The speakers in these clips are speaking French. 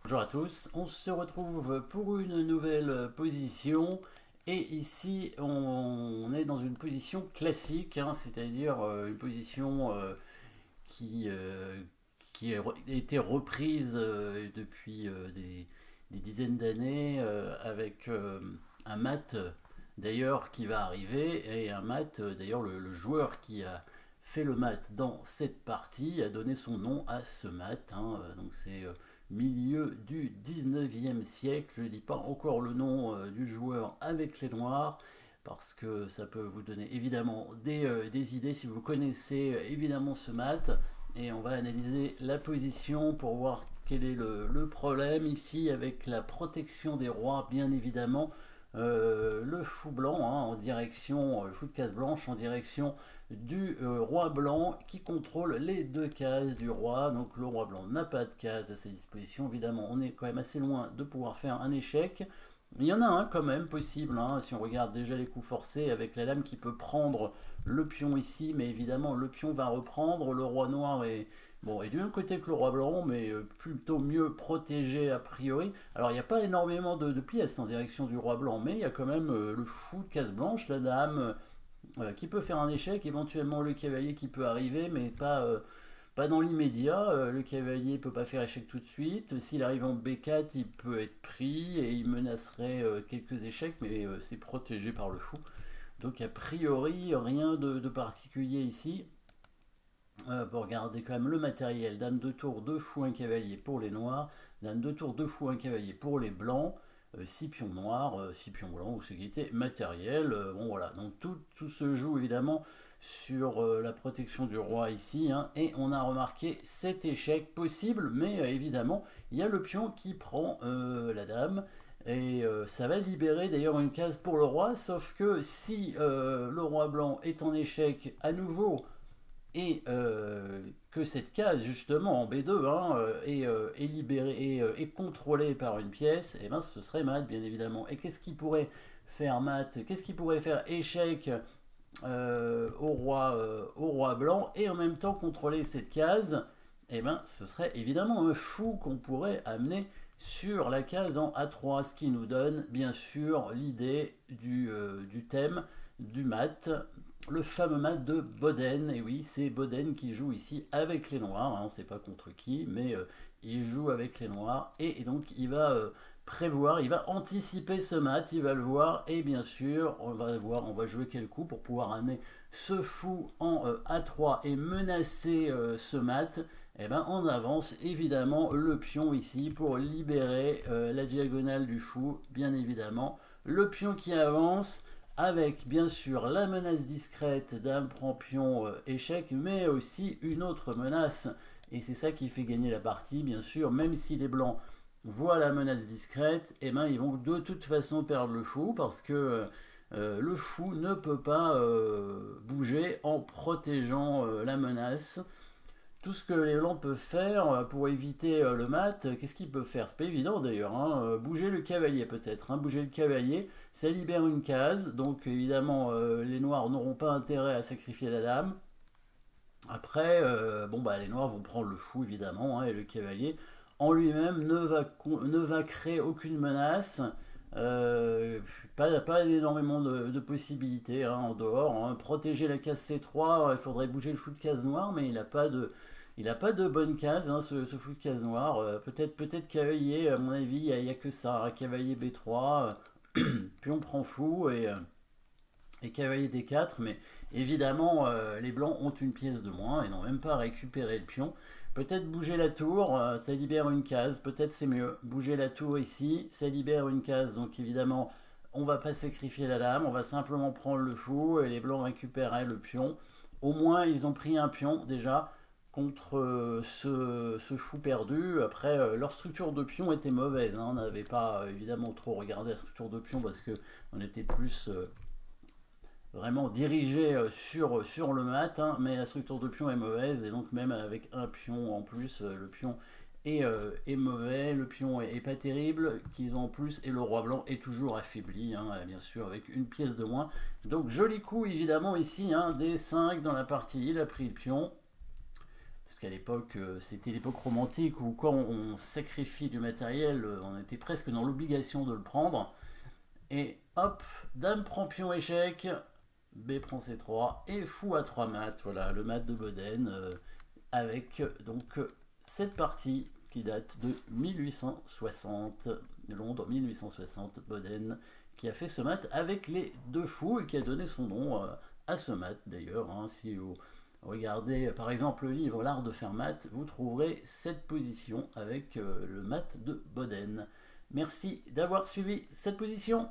Bonjour à tous, on se retrouve pour une nouvelle position et ici on est dans une position classique, hein, c'est-à-dire une position qui, qui a été reprise depuis des dizaines d'années avec un mat d'ailleurs qui va arriver et un mat d'ailleurs le joueur qui a fait le mat dans cette partie a donné son nom à ce mat, hein, donc c'est milieu du 19e siècle. Je ne dis pas encore le nom du joueur avec les noirs parce que ça peut vous donner évidemment des idées si vous connaissez évidemment ce mat. Et on va analyser la position pour voir quel est le problème ici avec la protection des rois, bien évidemment. Le fou blanc hein, en direction, le fou de case blanche en direction du roi blanc qui contrôle les deux cases du roi. Donc le roi blanc n'a pas de case à sa disposition. Évidemment, on est quand même assez loin de pouvoir faire un échec. Il y en a un quand même possible, hein, si on regarde déjà les coups forcés avec la lame qui peut prendre le pion ici, mais évidemment le pion va reprendre, le roi noir est, bon, est du même côté que le roi blanc, mais plutôt mieux protégé a priori. Alors il n'y a pas énormément de pièces en direction du roi blanc, mais il y a quand même le fou de case blanche, la dame qui peut faire un échec, éventuellement le cavalier qui peut arriver, mais pas dans l'immédiat. Le cavalier ne peut pas faire échec tout de suite. S'il arrive en B4, il peut être pris et il menacerait quelques échecs, mais c'est protégé par le fou. Donc a priori, rien de particulier ici. Pour regarder quand même le matériel. Dame de tour, 2 fous, 1 cavalier pour les noirs. Dame de tour, 2 fous, 1 cavalier pour les blancs. 6 pions noirs, 6 pions blancs, ou ce qui était matériel. Bon voilà, donc tout se joue évidemment sur la protection du roi ici, hein, et on a remarqué cet échec possible, mais évidemment, il y a le pion qui prend la dame, et ça va libérer d'ailleurs une case pour le roi, sauf que si le roi blanc est en échec à nouveau, et que cette case justement en B2 hein, est libérée et contrôlée par une pièce, et ben ce serait mat bien évidemment. Et qu'est-ce qui pourrait faire mat? Qu'est-ce qui pourrait faire échec au roi blanc et en même temps contrôler cette case? Et ben ce serait évidemment un fou qu'on pourrait amener sur la case en A3, ce qui nous donne bien sûr l'idée du thème du mat, le fameux mat de Boden. Et oui, c'est Boden qui joue ici avec les noirs, hein, on ne sait pas contre qui, mais il joue avec les noirs, et donc il va prévoir, il va anticiper ce mat, il va le voir, et bien sûr, on va jouer quel coup pour pouvoir amener ce fou en A3 et menacer ce mat. Et ben on avance évidemment le pion ici pour libérer la diagonale du fou, bien évidemment. Le pion qui avance, avec bien sûr la menace discrète dame prend pion échec, mais aussi une autre menace, et c'est ça qui fait gagner la partie, bien sûr, même si les blancs voient la menace discrète, et ben ils vont de toute façon perdre le fou, parce que le fou ne peut pas bouger en protégeant la menace. Tout ce que les blancs peuvent faire pour éviter le mat, qu'est-ce qu'ils peuvent faire? C'est pas évident d'ailleurs, hein. Bouger le cavalier peut-être, hein. Bouger le cavalier, ça libère une case, donc évidemment les noirs n'auront pas intérêt à sacrifier la dame. Après, bon bah les noirs vont prendre le fou évidemment, hein, et le cavalier en lui-même ne va créer aucune menace. Euh, pas énormément de possibilités hein, en dehors, hein. Protéger la case C3, il faudrait bouger le fou de case noire, mais il n'a pas de bonne case, hein, ce fou de case noire. Peut-être cavalier, à mon avis, il n'y a que ça. Hein, cavalier B3, pion prend fou et cavalier D4, mais évidemment, les blancs ont une pièce de moins et n'ont même pas récupéré le pion. Peut-être bouger la tour, ça libère une case, peut-être c'est mieux. Bouger la tour ici, ça libère une case, donc évidemment, on va pas sacrifier la dame, on va simplement prendre le fou et les blancs récupéraient le pion. Au moins, ils ont pris un pion déjà contre ce fou perdu. Après, leur structure de pion était mauvaise, hein. On n'avait pas évidemment trop regardé la structure de pion parce qu'on était plus vraiment dirigé sur le mat, hein, mais la structure de pion est mauvaise, et donc même avec un pion en plus, le pion est mauvais, le pion est pas terrible qu'ils ont en plus, et le roi blanc est toujours affaibli, hein, bien sûr avec une pièce de moins. Donc joli coup évidemment ici, hein, D5 dans la partie, il a pris le pion. puisqu'à l'époque, c'était l'époque romantique où quand on sacrifie du matériel, on était presque dans l'obligation de le prendre. Et hop, dame prend pion échec, B prend C3, et fou à 3 maths, voilà, le mat de Boden, avec donc cette partie qui date de 1860, Londres 1860, Boden, qui a fait ce mat avec les deux fous et qui a donné son nom à ce mat d'ailleurs. Hein, si vous regardez par exemple le livre L'art de faire mat, vous trouverez cette position avec le mat de Boden. Merci d'avoir suivi cette position.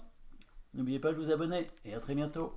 N'oubliez pas de vous abonner et à très bientôt.